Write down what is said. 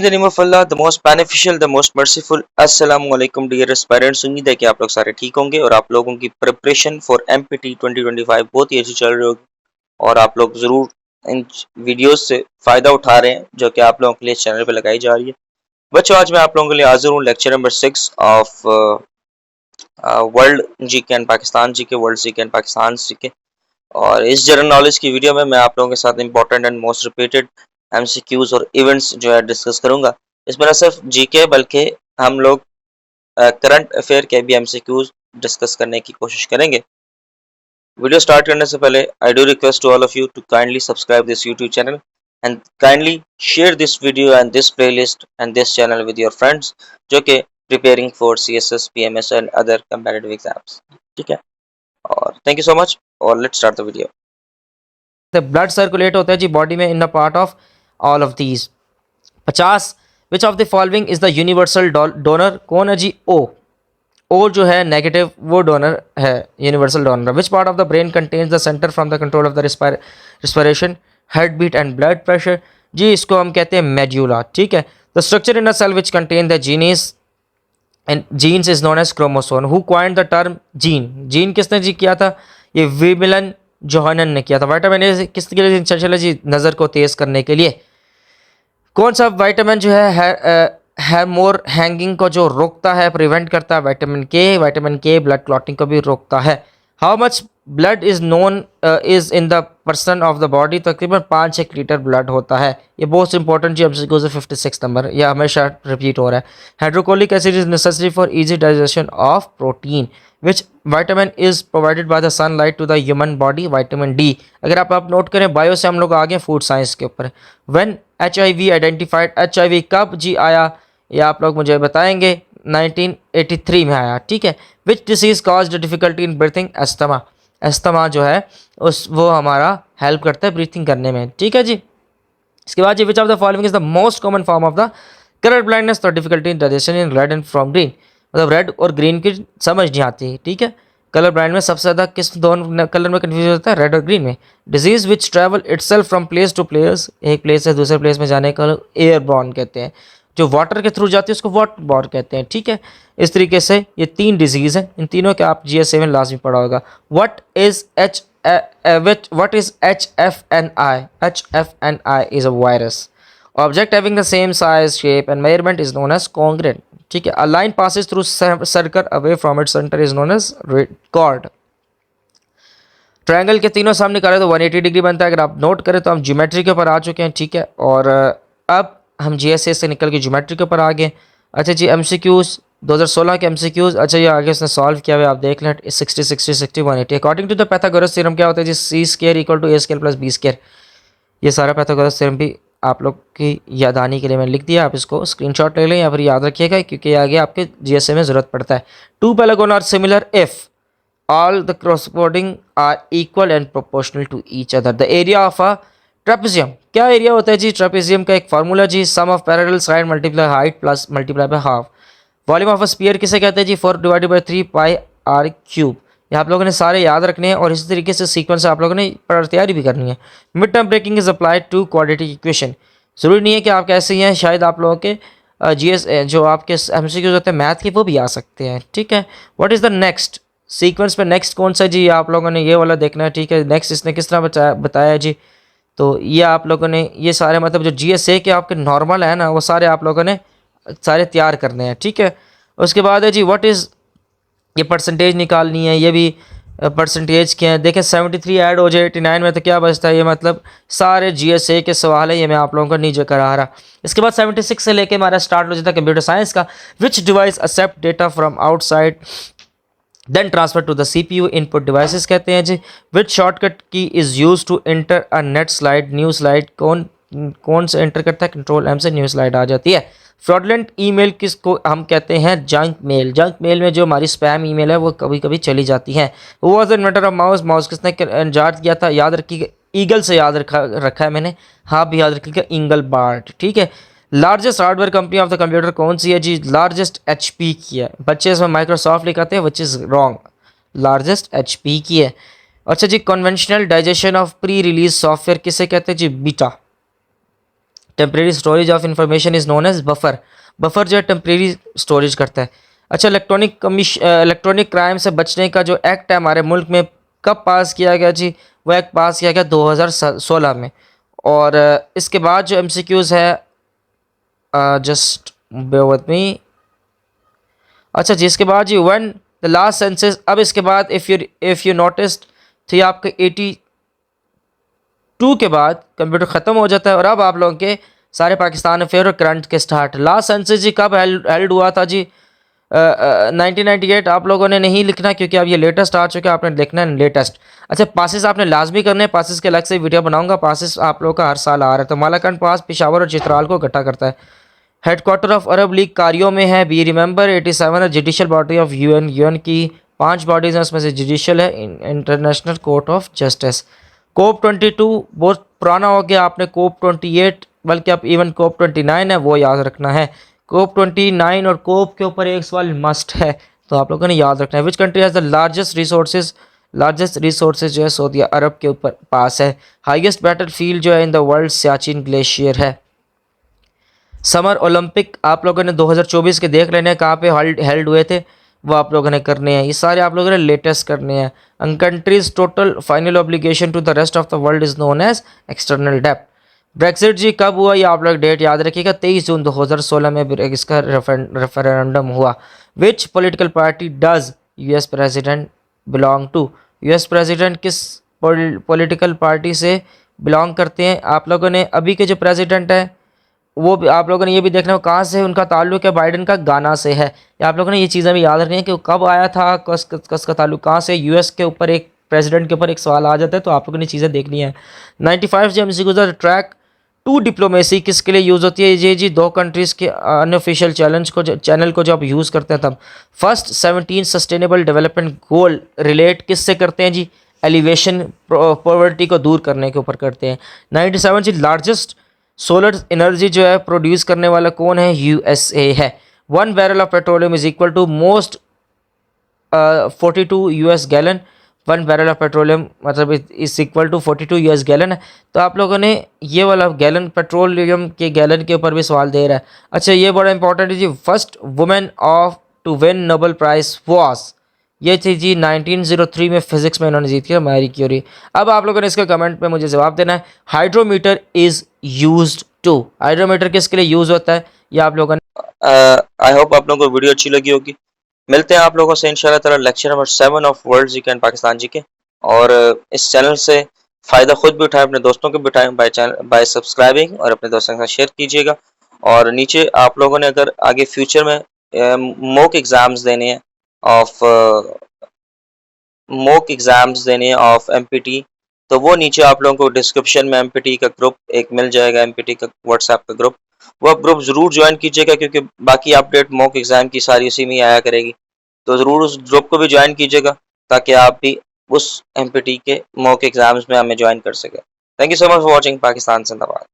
In the name of Allah, the most beneficial, the most merciful. अस्सलाम वालेकुम dear aspirants. उम्मीद है कि आप लोग सारे ठीक होंगे और आप लोगों की प्रिपरेशन फॉर एमपीटी 2025 बहुत ही अच्छी चल रही होगी और आप लोग ज़रूर इन वीडियोस से फ़ायदा उठा रहे हैं जो कि आप लोगों के लिए चैनल पे लगाई जा रही है। बच्चों, आज मैं आप लोगों के लिए हाजिर हूँ lecture number 6 of world GK and Pakistan GK, world GK and Pakistan GK. और इस जनरल नॉलेज की वीडियो में मैं आप लोगों के साथ important and most repeated MCQs और इवेंट्स जो है डिस्कस करूंगा। इसमें न सिर्फ जीके बल्कि हम लोग करंट अफेयर के भी एमसीक्यूज डिस्कस करने की कोशिश करेंगे। वीडियो स्टार्ट करने से पहले I do request to all of you to kindly subscribe this YouTube channel and kindly share this video and this playlist and this channel with your friends जो कि preparing for CSS, PMS and other competitive exams. ठीक है, और thank you so much और let's start the video. Blood circulate होता है जी body में in the part of all of these. 50 which of the following is the universal donor? कौन है जी? ओ जो है नेगेटिव वो डोनर है, universal donor. Which part of the brain contains the centre from the control of the respiration, heartbeat and blood pressure? जी इसको हम कहते हैं मेड्यूला। ठीक है। The structure in a cell which contain the genes and genes is known as chromosome. Who coined the term gene? Gene किसने जी किया था? ये विमिलन जोहानन ने किया था। विटामिन ए किसके लिए चला जी? नज़र को तेज़ करने के लिए। कौन सा विटामिन जो है मोर हैंगिंग को जो रोकता है, प्रिवेंट करता है? विटामिन के। विटामिन के ब्लड क्लॉटिंग को भी रोकता है। How much blood is known is in the person of the body? तकरीबन 5-6 लीटर ब्लड होता है। ये बहुत इंपॉर्टेंट जी, एमसीक्यू से 56 नंबर, यह हमेशा रिपीट हो रहा है। Hydrochloric acid is necessary for easy digestion of protein. Which vitamin is provided by the sunlight to the human body? Vitamin D. अगर आप नोट करें, बायो से हम लोग आ गए फूड साइंस के ऊपर। When HIV identified? HIV कब जी आया ये आप लोग मुझे बताएंगे। 1983 में आया। ठीक है। Which disease cause difficulty in breathing? Asthma. Asthma जो है वो हमारा हेल्प करता है ब्रीथिंग करने में। ठीक है जी। इसके बाद जी which of the following is the most common form of the colour blindness? The difficulty in digestion in red and from green. मतलब रेड और ग्रीन की समझ नहीं आती। ठीक है। कलर ब्लाइंड में सबसे ज़्यादा किस दोनों कलर में कन्फ्यूज होता है? रेड और ग्रीन में। Disease which travel itself from place to place? एक प्लेस से दूसरे प्लेस में जाने का एयरबॉर्न कहते हैं। जो वाटर के थ्रू जाती है उसको वाटर बॉर्न कहते हैं। ठीक है। इस तरीके से ये 3 डिजीज़ हैं। इन तीनों के आप GS 7 लाजमी पढ़ा होगा। What is HFNI? HFNI is a virus. Object having the same size, shape and measurement is known as congruent. ठीक है। A line passes through circle away from its center is known as chord. Triangle के तीनों सामने करें तो 180 degree बनता है। अगर आप नोट करें तो हम ज्योमेट्री के ऊपर आ चुके हैं। ठीक है। और अब हम GSA से निकल के ज्योमेट्री के ऊपर आ गए। अच्छा जी, MCQs 2016 के MCQs। अच्छा ये आगे उसने सॉल्व किया हुआ आप देख लें। 60 60 60 180। According to the Pythagoras theorem क्या होता है जी? C² = A² + B²। ये सारा पाइथागोरस थ्योरम भी आप लोग की यादानी के लिए मैंने लिख दिया। आप इसको स्क्रीनशॉट ले लें या फिर याद रखिएगा क्योंकि आगे आपके GSA में ज़रूरत पड़ता है। 2 pentagon are similar if all the corresponding are equal and proportional to each other. The area of a trapezium, क्या एरिया होता है जी? ट्रेपेजियम का एक फार्मूला जी, sum of parallel side multiply height plus multiply by half. Volume of a sphere किसे कहते हैं जी? 4/3 πr³। ये आप लोगों ने सारे याद रखने हैं और इसी तरीके से सीक्वेंस आप लोगों ने पर तैयारी भी करनी है। Mid term breaking is applied to quadratic equation. ज़रूरी नहीं है कि आप कैसे ही हैं, शायद आप लोगों के GS जो आपके MCQs होते हैं मैथ के वो भी आ सकते हैं। ठीक है। What is the next sequence पे नेक्स्ट कौन सा जी? आप लोगों ने ये वाला देखना है। ठीक है। नेक्स्ट इसने किस तरह बताया जी? तो ये आप लोगों ने ये सारे मतलब जो GSA के आपके नॉर्मल है ना वो सारे आप लोगों ने सारे तैयार करने हैं। ठीक है। उसके बाद है जी व्हाट इज़, ये परसेंटेज निकालनी है। ये भी परसेंटेज के हैं। देखें 73 ऐड हो जाए 89 में तो क्या बचता है? ये मतलब सारे GSA के सवाल है, ये मैं आप लोगों को नीचे करा रहा। इसके बाद 76 से लेके हमारा स्टार्ट हो जाता है कंप्यूटर साइंस का। Which device accept data from outside then transfer to the CPU? Input devices कहते हैं जी। Which shortcut key is use to enter a net slide? New slide कौन से एंटर करता है? कंट्रोल M से न्यू स्लाइड आ जाती है। फ्रॉडलेंट ईमेल किसको हम कहते हैं? Junk mail. जंक मेल में जो हमारी स्पैम ईमेल है वो कभी कभी चली जाती है। वो was inventor of mouse? Mouse किसने इजाद किया था? याद रखिएगा, ईगल से याद रखा है मैंने। हाँ भी याद रखिएगा, इंगल बार्ट। ठीक है। Largest hardware company of the computer कौन सी है जी? लार्जेस्ट HP की है। बच्चे इसमें माइक्रोसॉफ्ट लिखाते हैं which is wrong, largest HP की है। अच्छा जी, conventional digestion of pre release software किसे कहते हैं जी? Beta. Temporary storage of information is known as buffer. Buffer जो है टेम्परेरी स्टोरेज करता है। अच्छा, इलेक्ट्रॉनिक क्राइम से बचने का जो एक्ट है हमारे मुल्क में कब पास किया गया जी? वो एक्ट पास किया गया 2016 में। और इसके बाद जो MCQs है, जस्ट बेयर विद मी। अच्छा जी, इसके बाद जी वन द लास्ट सेंसस, अब इसके बाद इफ़ यू नोटिस्ड तो ये आपके 82 के बाद कंप्यूटर ख़त्म हो जाता है और अब आप लोगों के सारे पाकिस्तान अफेयर और करंट के स्टार्ट। लास्ट सेंसस जी कब हेल्ड हुआ था जी? 1998। आप लोगों ने नहीं लिखना क्योंकि अब ये लेटेस्ट आ चुका है, आपने लिखना है लेटेस्ट। अच्छा, पासिस आपने लाजमी करने हैं, पासिस के अलग से वीडियो बनाऊंगा। पासिस आप लोगों का हर साल आ रहा है। तो मालाकंड पास पेशावर और चित्राल को इकट्ठा करता है। हेडक्वार्टर ऑफ अरब लीग कारियो में है। Be remember 87 judicial body of UN की 5 बॉडीज़ हैं, उसमें से जुडिशल है इंटरनेशनल कोर्ट ऑफ जस्टिस। कोप 22 बहुत पुराना हो गया, आपने कोप 28 बल्कि आप इवन कोप 29 है वो याद रखना है। कोप 29 और कोप के ऊपर एक सवाल मस्ट है, तो आप लोगों ने याद रखना है। Which country has the largest resources जो है सऊदी अरब के ऊपर पास है। हाईएस्ट बैटल फील्ड जो है in the world Siachen glacier है। समर ओलंपिक आप लोगों ने 2024 के देख लेने हैं कहाँ पे हेल्ड हुए थे, वो आप लोगों ने करने हैं। ये सारे आप लोगों ने लेटेस्ट करने हैं। An countries total final obligation to the rest of the world is known as external डेप्ट। ब्रेक्सिट जी कब हुआ ये आप लोग डेट याद रखिएगा, 23 जून 2016 में इसका रेफरेंडम हुआ। Which political party does US president belong to? US president किस पॉलिटिकल पार्टी से बिलोंग करते हैं? आप लोगों ने अभी के जो प्रेसिडेंट है वो भी आप लोगों ने ये भी देखना है कहाँ से उनका ताल्लुक है। बाइडन का गाना से है। या आप लोगों ने ये चीज़ें भी याद रखनी है कि वो कब आया था, कस का ताल्लुक कहाँ से। यूएस के ऊपर एक प्रेसिडेंट के ऊपर एक सवाल आ जाता है, तो आप लोगों ने चीज़ें देखनी है। 95 जो MCQ ट्रैक टू डिप्लोमेसी किसके लिए यूज़ होती है? ये जी 2 कंट्रीज़ के अनऑफिशियल चैनल को जो आप यूज़ करते हैं तब। First 17 sustainable development goal relate किससे करते हैं जी? एलिवेशन पॉवर्टी को दूर करने के ऊपर करते हैं। 97 जी लार्जेस्ट सोलर एनर्जी जो है प्रोड्यूस करने वाला कौन है? USA है। 1 barrel of petroleum is equal to most 42 US gallon. 1 barrel of petroleum मतलब is equal to 42 US gallon है। तो आप लोगों ने ये वाला गैलन पेट्रोलियम के गैलन के ऊपर भी सवाल दे रहा है। अच्छा, ये बड़ा इंपॉर्टेंट है जी। First women of to win Nobel prize was, ये थी जी 1903 में फिजिक्स में इन्होंने जीत किया, मैरी क्यूरी। अब आप लोगों ने इसके कमेंट में मुझे जवाब देना है। Hydrometer is used to, hydrometer किसके लिए यूज होता है ये आप लोगों ने। आई होप आप लोगों को वीडियो अच्छी लगी होगी। मिलते हैं आप लोगों से इंशाल्लाह ताला lecture number 7 of world GK and Pakistan GK. और इस चैनल से फ़ायदा खुद भी उठाएं, अपने दोस्तों को भी उठाएं बाय सब्सक्राइबिंग, और अपने दोस्तों के साथ शेयर कीजिएगा। और नीचे आप लोगों ने अगर आगे फ्यूचर में मॉक एग्ज़ाम्स देने हैं ऑफ MPT, तो वो नीचे आप लोगों को डिस्क्रिप्शन में MPT का ग्रुप एक मिल जाएगा, MPT का व्हाट्सएप का ग्रुप। वो आप ग्रुप ज़रूर ज्वाइन कीजिएगा क्योंकि बाकी अपडेट मॉक एग्ज़ाम की सारी उसी में ही आया करेगी। तो ज़रूर उस ग्रुप को भी ज्वाइन कीजिएगा ताकि आप भी उस MPT के मॉक एग्ज़ाम्स में हमें ज्वाइन कर सकें। Thank you so much for watching. Pakistan जिंदाबाद।